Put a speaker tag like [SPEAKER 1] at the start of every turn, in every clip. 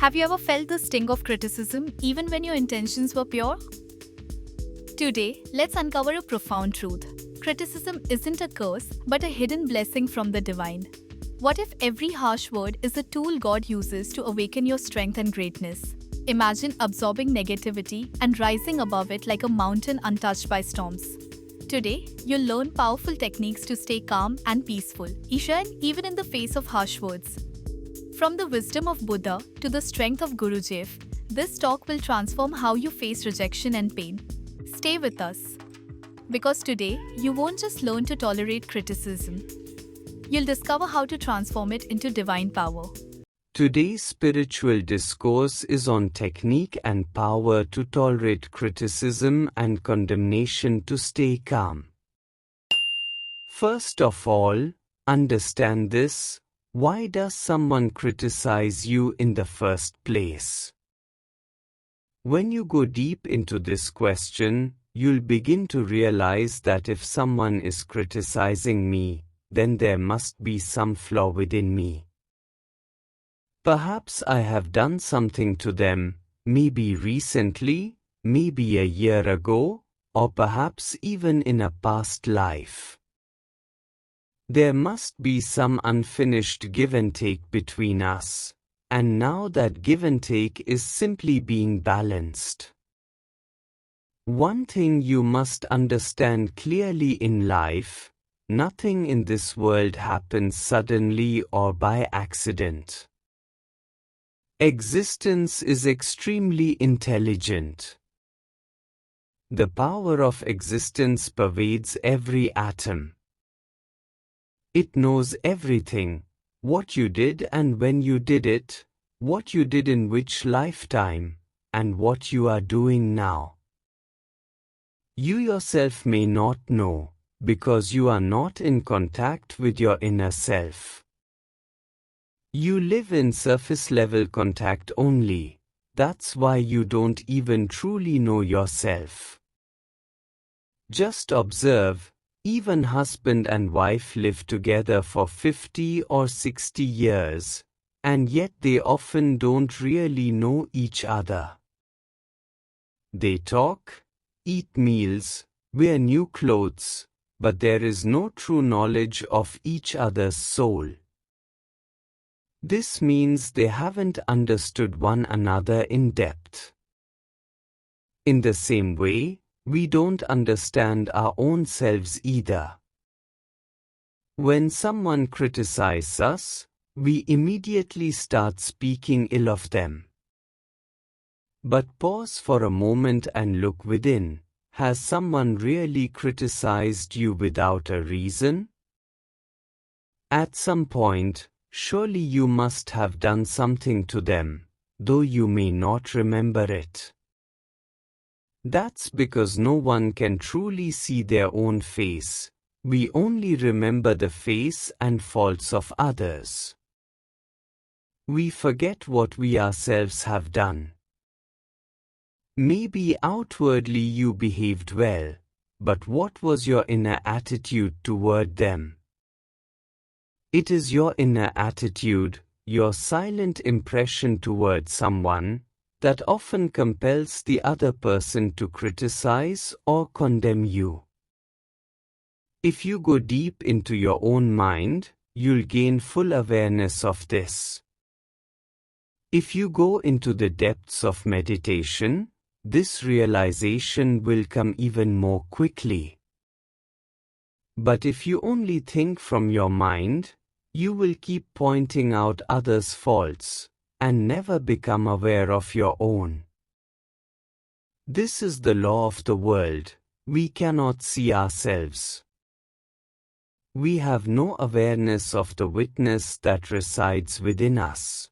[SPEAKER 1] Have you ever felt the sting of criticism even when your intentions were pure? Today, let's uncover a profound truth. Criticism isn't a curse, but a hidden blessing from the divine. What if every harsh word is a tool God uses to awaken your strength and greatness? Imagine absorbing negativity and rising above it like a mountain untouched by storms. Today, you'll learn powerful techniques to stay calm and peaceful, even in the face of harsh words. From the wisdom of Buddha to the strength of Gurujief, this talk will transform how you face rejection and pain. Stay with us. Because today, you won't just learn to tolerate criticism. You'll discover how to transform it into divine power.
[SPEAKER 2] Today's spiritual discourse is on technique and power to tolerate criticism and condemnation to stay calm. First of all, understand this. Why does someone criticize you in the first place? When you go deep into this question, you'll begin to realize that if someone is criticizing me, then there must be some flaw within me. Perhaps I have done something to them, maybe recently, maybe a year ago, or perhaps even in a past life. There must be some unfinished give and take between us, and now that give and take is simply being balanced. One thing you must understand clearly in life: nothing in this world happens suddenly or by accident. Existence is extremely intelligent. The power of existence pervades every atom. It knows everything: what you did and when you did it, what you did in which lifetime, and what you are doing now. You yourself may not know, because you are not in contact with your inner self. You live in surface-level contact only. That's why you don't even truly know yourself. Just observe. Even husband and wife live together for 50 or 60 years, and yet they often don't really know each other. They talk, eat meals, wear new clothes, but there is no true knowledge of each other's soul. This means they haven't understood one another in depth. In the same way, we don't understand our own selves either. When someone criticizes us, we immediately start speaking ill of them. But pause for a moment and look within. Has someone really criticized you without a reason? At some point, surely you must have done something to them, though you may not remember it. That's because no one can truly see their own face. We only remember the face and faults of others. We forget what we ourselves have done. Maybe outwardly you behaved well, but what was your inner attitude toward them? It is your inner attitude, your silent impression toward someone, that often compels the other person to criticize or condemn you. If you go deep into your own mind, you'll gain full awareness of this. If you go into the depths of meditation, this realization will come even more quickly. But if you only think from your mind, you will keep pointing out others' faults, and never become aware of your own. This is the law of the world. We cannot see ourselves. We have no awareness of the witness that resides within us.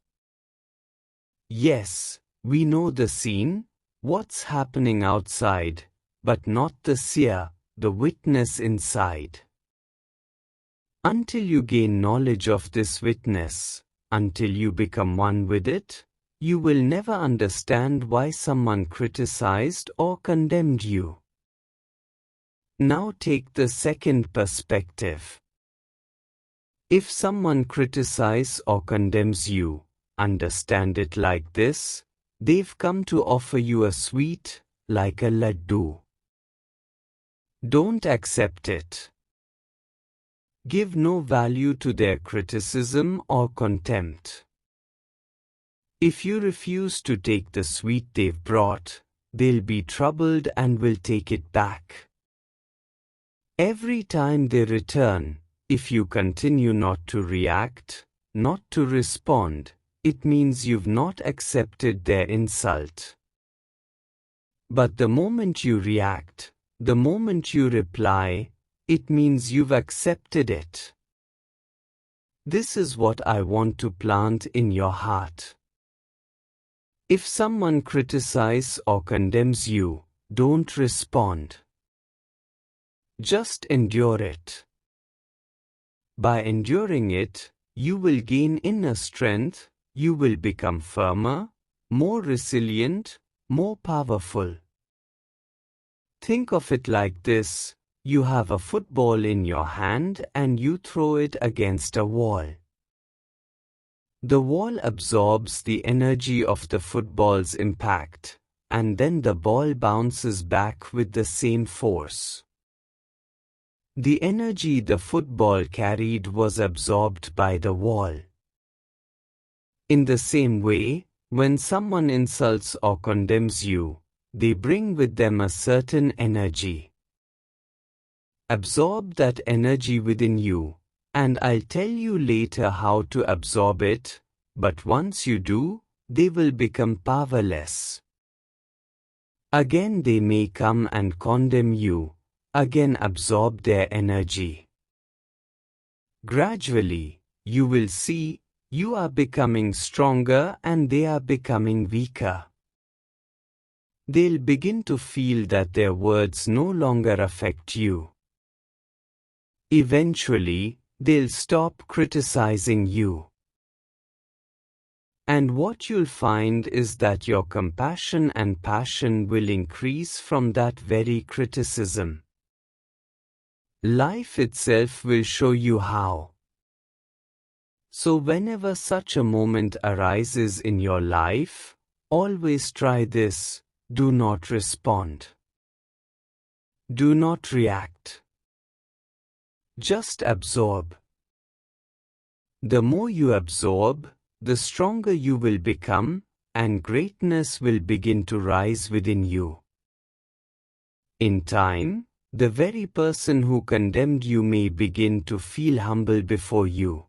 [SPEAKER 2] Yes, we know the scene, what's happening outside, but not the seer, the witness inside. Until you gain knowledge of this witness, until you become one with it, you will never understand why someone criticized or condemned you. Now take the second perspective. If someone criticizes or condemns you, understand it like this: they've come to offer you a sweet, like a laddu. Don't accept it. Give no value to their criticism or contempt. If you refuse to take the sweet they've brought, they'll be troubled and will take it back. Every time they return, if you continue not to react, not to respond, it means you've not accepted their insult. But the moment you react, the moment you reply, it means you've accepted it. This is what I want to plant in your heart. If someone criticizes or condemns you, don't respond. Just endure it. By enduring it, you will gain inner strength, you will become firmer, more resilient, more powerful. Think of it like this: you have a football in your hand and you throw it against a wall. The wall absorbs the energy of the football's impact, and then the ball bounces back with the same force. The energy the football carried was absorbed by the wall. In the same way, when someone insults or condemns you, they bring with them a certain energy. Absorb that energy within you, and I'll tell you later how to absorb it, but once you do, they will become powerless. Again they may come and condemn you, again absorb their energy. Gradually, you will see, you are becoming stronger and they are becoming weaker. They'll begin to feel that their words no longer affect you. Eventually, they'll stop criticizing you. And what you'll find is that your compassion and passion will increase from that very criticism. Life itself will show you how. So whenever such a moment arises in your life, always try this: do not respond. Do not react. Just absorb. The more you absorb, the stronger you will become, and greatness will begin to rise within you. In time, the very person who condemned you may begin to feel humble before you.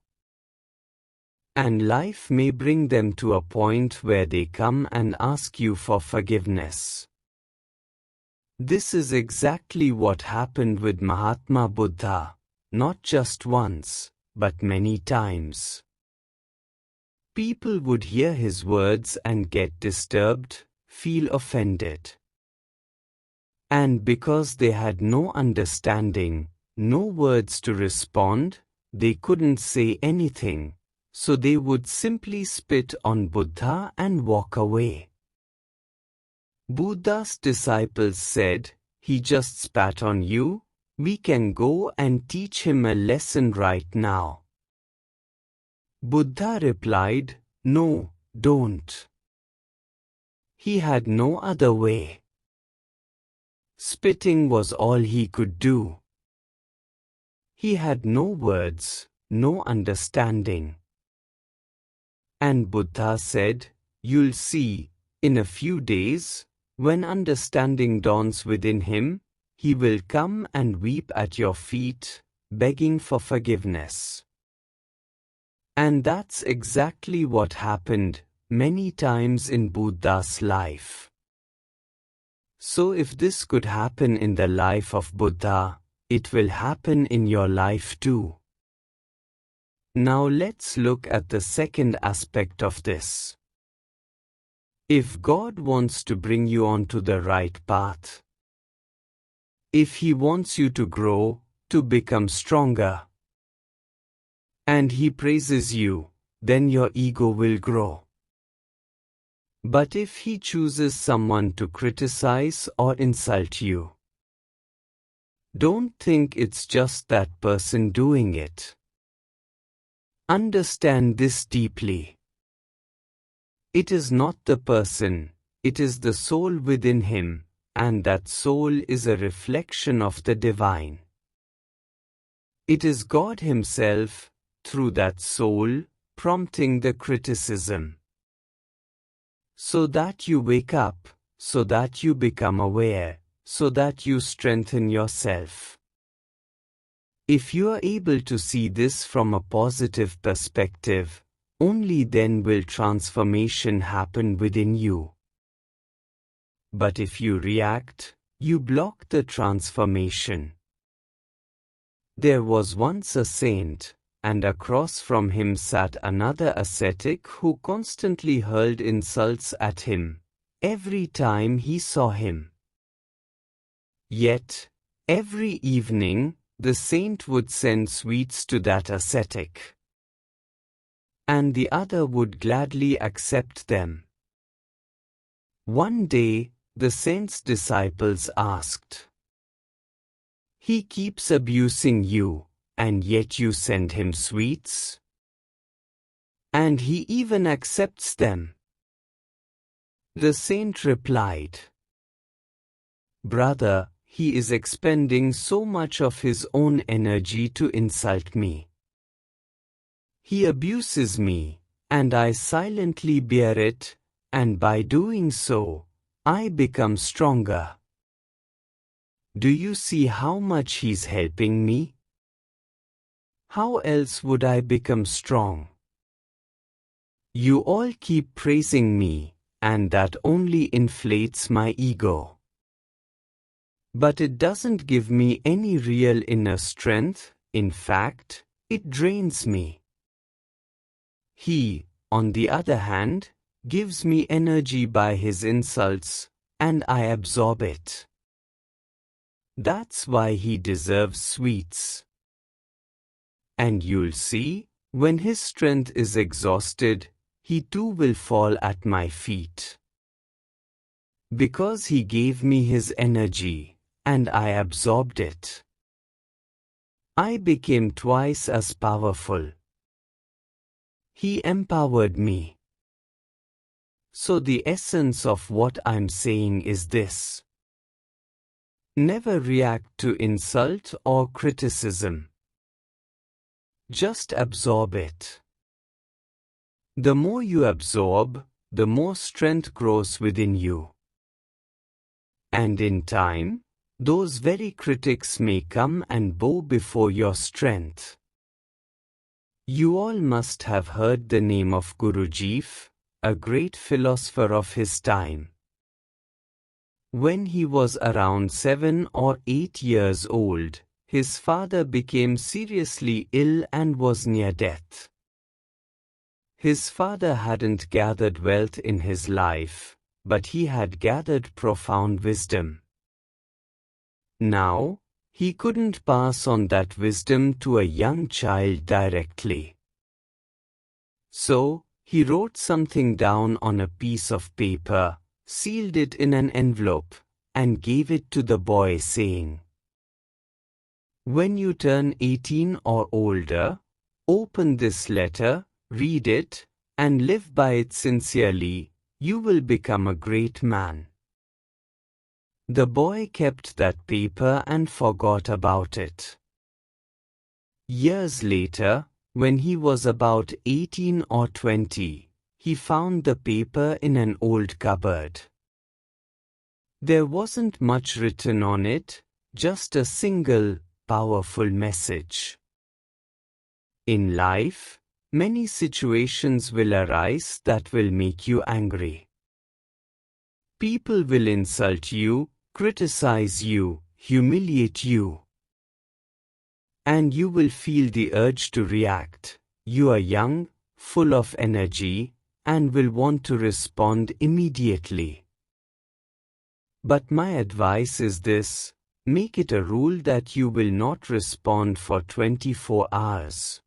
[SPEAKER 2] And life may bring them to a point where they come and ask you for forgiveness. This is exactly what happened with Mahatma Buddha, not just once, but many times. People would hear his words and get disturbed, feel offended. And because they had no understanding, no words to respond, they couldn't say anything, so they would simply spit on Buddha and walk away. Buddha's disciples said, "He just spat on you, we can go and teach him a lesson right now." Buddha replied, "No, don't." He had no other way. Spitting was all he could do. He had no words, no understanding. And Buddha said, "You'll see, in a few days, when understanding dawns within him, he will come and weep at your feet, begging for forgiveness." And that's exactly what happened many times in Buddha's life. So if this could happen in the life of Buddha, it will happen in your life too. Now let's look at the second aspect of this. If God wants to bring you onto the right path, if He wants you to grow, to become stronger, and He praises you, then your ego will grow. But if He chooses someone to criticize or insult you, don't think it's just that person doing it. Understand this deeply. It is not the person, it is the soul within him, and that soul is a reflection of the divine. It is God Himself, through that soul, prompting the criticism. So that you wake up, so that you become aware, so that you strengthen yourself. If you are able to see this from a positive perspective, only then will transformation happen within you. But if you react, you block the transformation. There was once a saint, and across from him sat another ascetic who constantly hurled insults at him, every time he saw him. Yet, every evening, the saint would send sweets to that ascetic, and the other would gladly accept them. One day, the saint's disciples asked, "He keeps abusing you, and yet you send him sweets? And he even accepts them." The saint replied, "Brother, he is expending so much of his own energy to insult me. He abuses me, and I silently bear it, and by doing so, I become stronger. Do you see how much he's helping me? How else would I become strong? You all keep praising me, and that only inflates my ego. But it doesn't give me any real inner strength, in fact, it drains me. He, on the other hand, gives me energy by his insults, and I absorb it. That's why he deserves sweets. And you'll see, when his strength is exhausted, he too will fall at my feet. Because he gave me his energy, and I absorbed it. I became twice as powerful. He empowered me. So the essence of what I'm saying is this. Never react to insult or criticism. Just absorb it. The more you absorb, the more strength grows within you. And in time, those very critics may come and bow before your strength. You all must have heard the name of Gurujief, a great philosopher of his time. When he was around 7 or 8 years old, his father became seriously ill and was near death. His father hadn't gathered wealth in his life, but he had gathered profound wisdom. Now, he couldn't pass on that wisdom to a young child directly. So, he wrote something down on a piece of paper, sealed it in an envelope, and gave it to the boy saying, "When you turn 18 or older, open this letter, read it, and live by it sincerely, you will become a great man." The boy kept that paper and forgot about it. Years later, when he was about 18 or 20, he found the paper in an old cupboard. There wasn't much written on it, just a single, powerful message. In life, many situations will arise that will make you angry. People will insult you, criticize you, humiliate you. And you will feel the urge to react. You are young, full of energy, and will want to respond immediately. But my advice is this: make it a rule that you will not respond for 24 hours.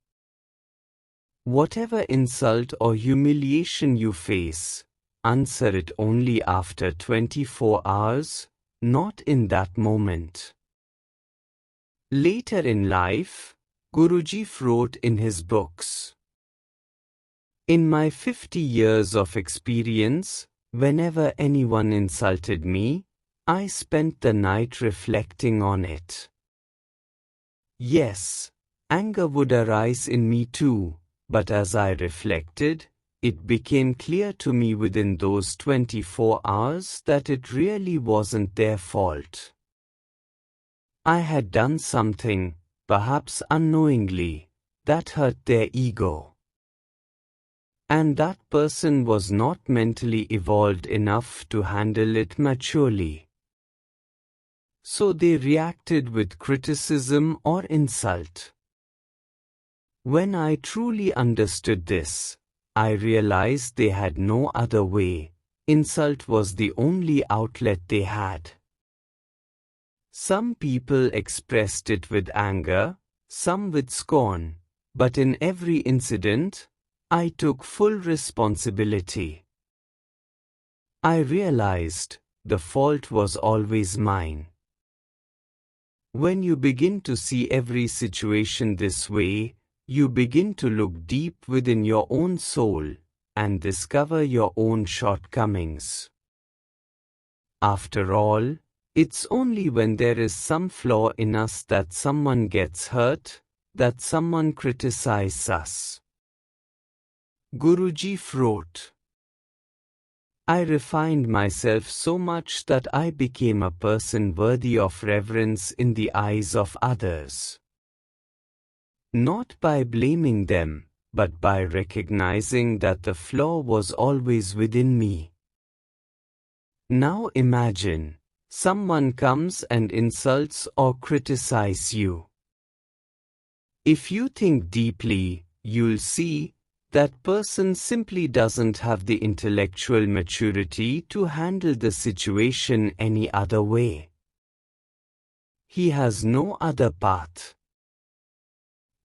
[SPEAKER 2] Whatever insult or humiliation you face, answer it only after 24 hours, not in that moment. Later in life, Gurujief wrote in his books, In my 50 years of experience, whenever anyone insulted me, I spent the night reflecting on it. Yes, anger would arise in me too, but as I reflected, it became clear to me within those 24 hours that it really wasn't their fault. I had done something, perhaps unknowingly, that hurt their ego. And that person was not mentally evolved enough to handle it maturely. So they reacted with criticism or insult. When I truly understood this, I realized they had no other way. Insult was the only outlet they had. Some people expressed it with anger, some with scorn, but in every incident, I took full responsibility. I realized the fault was always mine. When you begin to see every situation this way, you begin to look deep within your own soul and discover your own shortcomings. After all, it's only when there is some flaw in us that someone gets hurt, that someone criticizes us. Gurujief wrote, I refined myself so much that I became a person worthy of reverence in the eyes of others. Not by blaming them, but by recognizing that the flaw was always within me. Now imagine, someone comes and insults or criticizes you. If you think deeply, you'll see that person simply doesn't have the intellectual maturity to handle the situation any other way. He has no other path.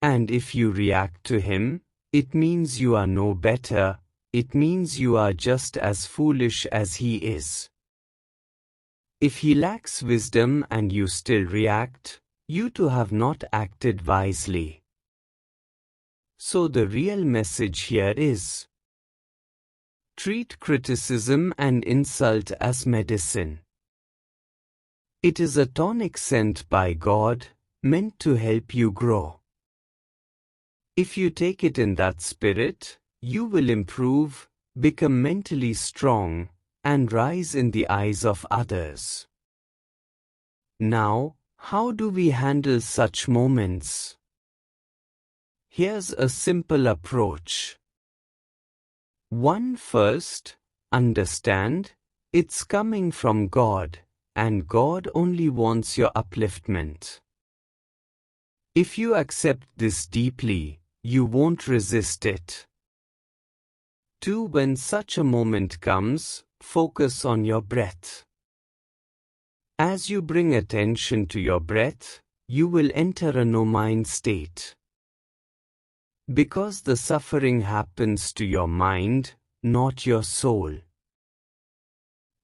[SPEAKER 2] And if you react to him, it means you are no better, it means you are just as foolish as he is. If he lacks wisdom and you still react, you too have not acted wisely. So the real message here is, treat criticism and insult as medicine. It is a tonic sent by God, meant to help you grow. If you take it in that spirit, you will improve, become mentally strong, and rise in the eyes of others. Now, how do we handle such moments? Here's a simple approach. 1. First, understand, it's coming from God, and God only wants your upliftment. If you accept this deeply, you won't resist it. 2. When such a moment comes, focus on your breath. As you bring attention to your breath, you will enter a no-mind state. Because the suffering happens to your mind, not your soul.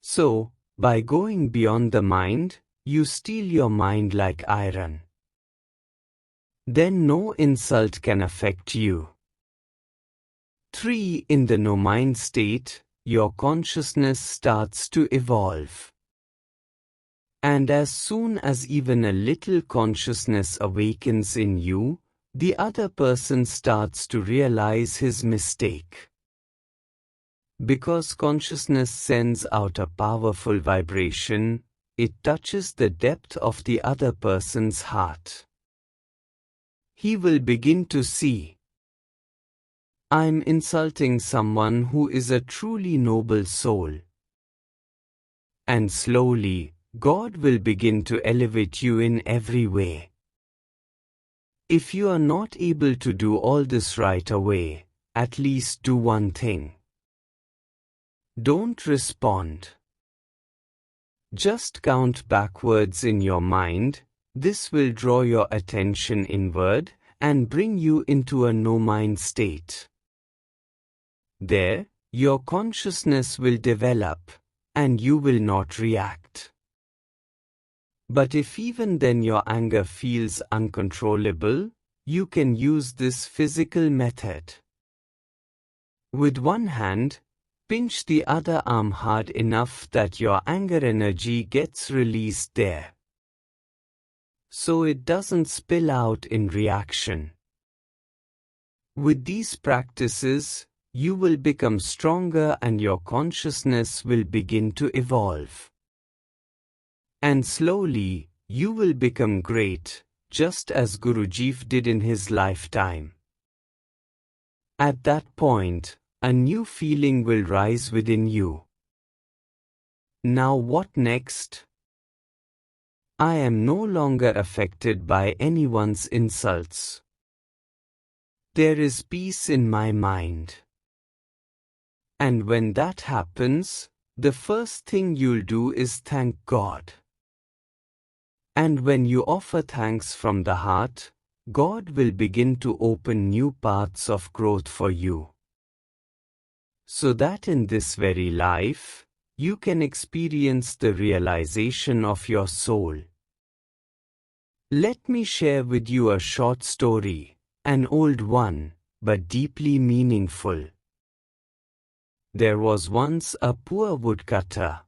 [SPEAKER 2] So, by going beyond the mind, you steel your mind like iron. Then no insult can affect you. 3. In the no-mind state, your consciousness starts to evolve. And as soon as even a little consciousness awakens in you, the other person starts to realize his mistake. Because consciousness sends out a powerful vibration, it touches the depth of the other person's heart. He will begin to see, I'm insulting someone who is a truly noble soul. And slowly, God will begin to elevate you in every way. If you are not able to do all this right away, at least do one thing. Don't respond. Just count backwards in your mind. This will draw your attention inward and bring you into a no-mind state. There, your consciousness will develop, and you will not react. But if even then your anger feels uncontrollable, you can use this physical method. With one hand, pinch the other arm hard enough that your anger energy gets released there, so it doesn't spill out in reaction. With these practices, you will become stronger and your consciousness will begin to evolve. And slowly, you will become great, just as Gurujief did in his lifetime. At that point, a new feeling will rise within you. Now what next? I am no longer affected by anyone's insults. There is peace in my mind. And when that happens, the first thing you'll do is thank God. And when you offer thanks from the heart, God will begin to open new paths of growth for you, so that in this very life, you can experience the realization of your soul. Let me share with you a short story, an old one, but deeply meaningful. There was once a poor woodcutter.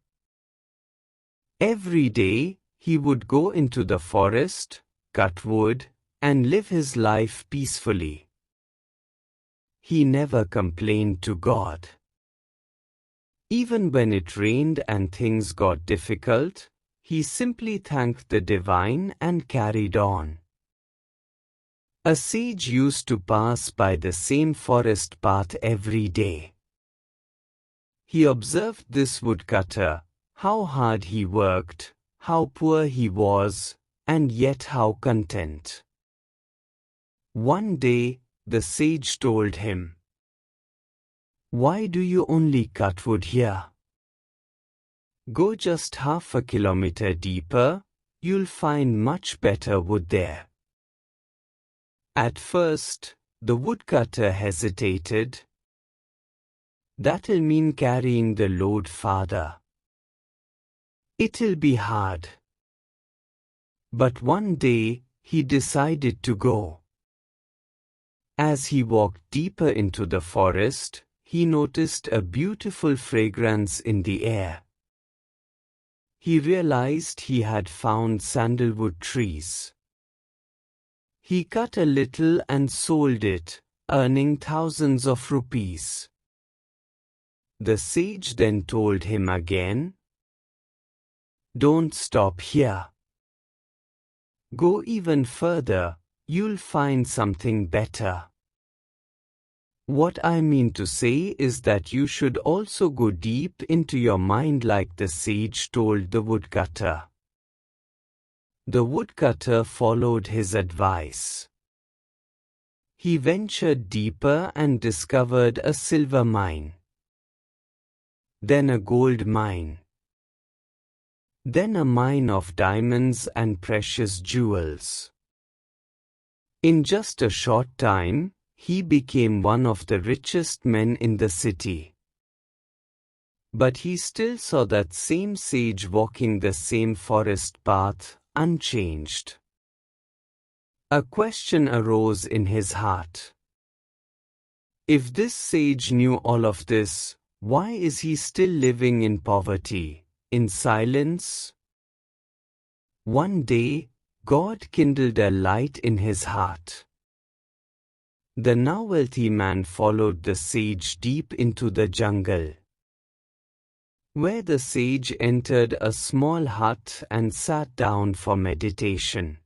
[SPEAKER 2] Every day, he would go into the forest, cut wood, and live his life peacefully. He never complained to God. Even when it rained and things got difficult, he simply thanked the divine and carried on. A sage used to pass by the same forest path every day. He observed this woodcutter, how hard he worked, how poor he was, and yet how content. One day, the sage told him, "Why do you only cut wood here? Go just half a kilometer deeper, you'll find much better wood there." At first, the woodcutter hesitated. "That'll mean carrying the load farther. It'll be hard." But one day, he decided to go. As he walked deeper into the forest, he noticed a beautiful fragrance in the air. He realized he had found sandalwood trees. He cut a little and sold it, earning thousands of rupees. The sage then told him again, "Don't stop here. Go even further, you'll find something better." What I mean to say is that you should also go deep into your mind like the sage told the woodcutter. The woodcutter followed his advice. He ventured deeper and discovered a silver mine. Then a gold mine. Then a mine of diamonds and precious jewels. In just a short time, he became one of the richest men in the city. But he still saw that same sage walking the same forest path, unchanged. A question arose in his heart. If this sage knew all of this, why is he still living in poverty, in silence? One day, God kindled a light in his heart. The now wealthy man followed the sage deep into the jungle, where the sage entered a small hut and sat down for meditation.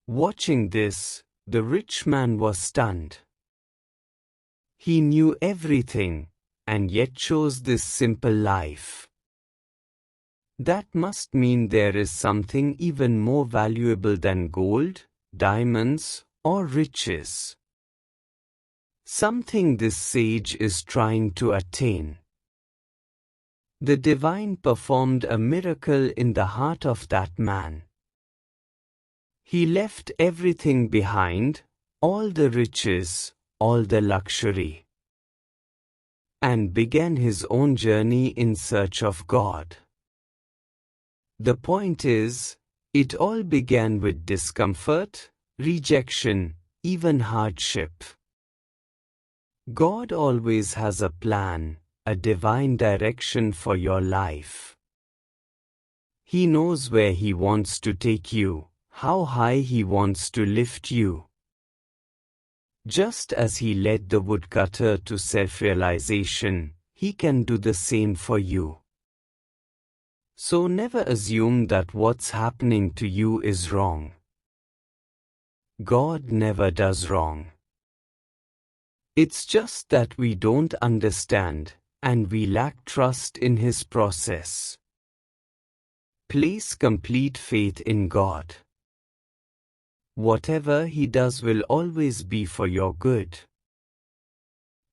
[SPEAKER 2] Watching this, the rich man was stunned. He knew everything, and yet chose this simple life. That must mean there is something even more valuable than gold, diamonds, or riches. Something this sage is trying to attain. The divine performed a miracle in the heart of that man. He left everything behind, all the riches, all the luxury, and began his own journey in search of God. The point is, it all began with discomfort, rejection, even hardship. God always has a plan, a divine direction for your life. He knows where He wants to take you, how high He wants to lift you. Just as He led the woodcutter to self-realization, He can do the same for you. So never assume that what's happening to you is wrong. God never does wrong. It's just that we don't understand, and we lack trust in His process. Place complete faith in God. Whatever He does will always be for your good.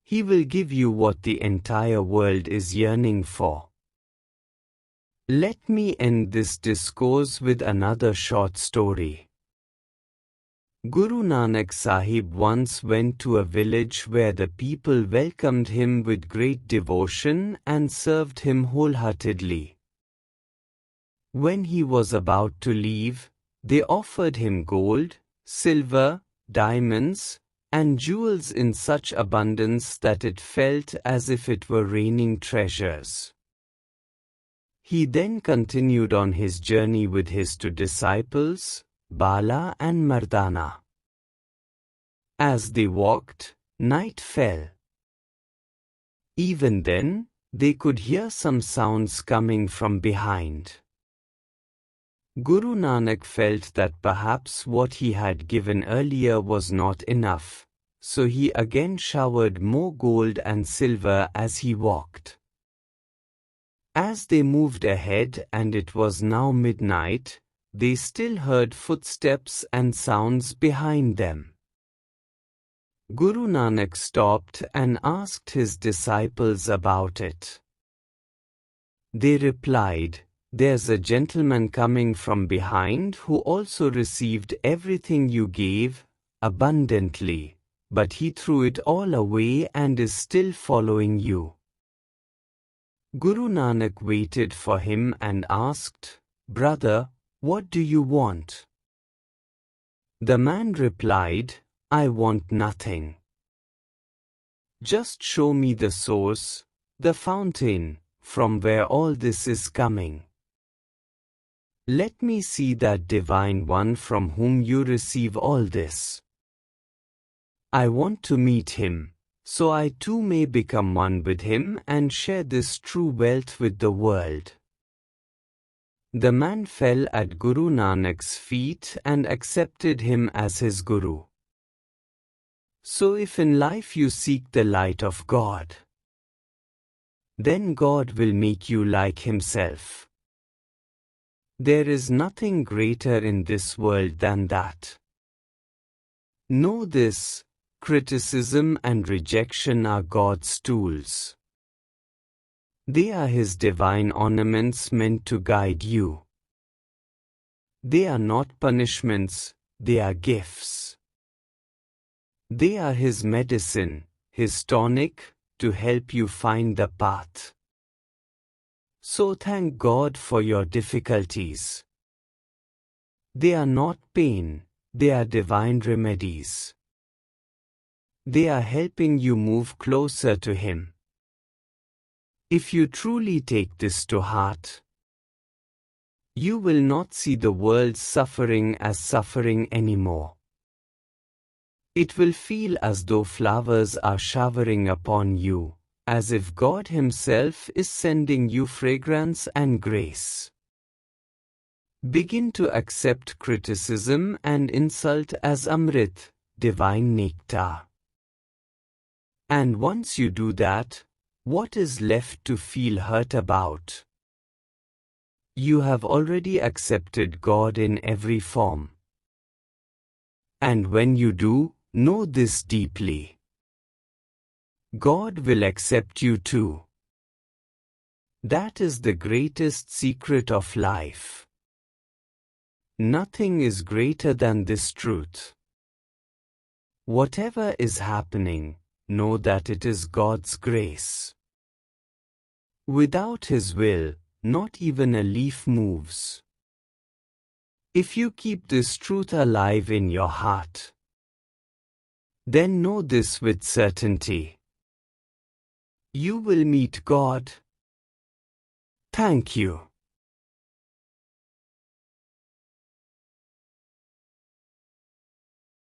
[SPEAKER 2] He will give you what the entire world is yearning for. Let me end this discourse with another short story. Guru Nanak Sahib once went to a village where the people welcomed him with great devotion and served him wholeheartedly. When he was about to leave, they offered him gold, silver, diamonds, and jewels in such abundance that it felt as if it were raining treasures. He then continued on his journey with his two disciples, Bala and Mardana. As they walked, night fell. Even then, they could hear some sounds coming from behind. Guru Nanak felt that perhaps what he had given earlier was not enough, so he again showered more gold and silver as he walked. As they moved ahead and it was now midnight, they still heard footsteps and sounds behind them. Guru Nanak stopped and asked his disciples about it. They replied, "There's a gentleman coming from behind who also received everything you gave, abundantly, but he threw it all away and is still following you." Guru Nanak waited for him and asked, "Brother, what do you want?" The man replied, "I want nothing. Just show me the source, the fountain, from where all this is coming. Let me see that divine one from whom you receive all this. I want to meet him, so I too may become one with him and share this true wealth with the world." The man fell at Guru Nanak's feet and accepted him as his Guru. So if in life you seek the light of God, then God will make you like Himself. There is nothing greater in this world than that. Know this, criticism and rejection are God's tools. They are His divine ornaments meant to guide you. They are not punishments, they are gifts. They are His medicine, His tonic, to help you find the path. So thank God for your difficulties. They are not pain, they are divine remedies. They are helping you move closer to Him. If you truly take this to heart, you will not see the world's suffering as suffering anymore. It will feel as though flowers are showering upon you, as if God Himself is sending you fragrance and grace. Begin to accept criticism and insult as Amrit, divine nectar. And once you do that, what is left to feel hurt about? You have already accepted God in every form. And when you do, know this deeply. God will accept you too. That is the greatest secret of life. Nothing is greater than this truth. Whatever is happening, know that it is God's grace. Without His will, not even a leaf moves. If you keep this truth alive in your heart, then know this with certainty. You will meet God. Thank you.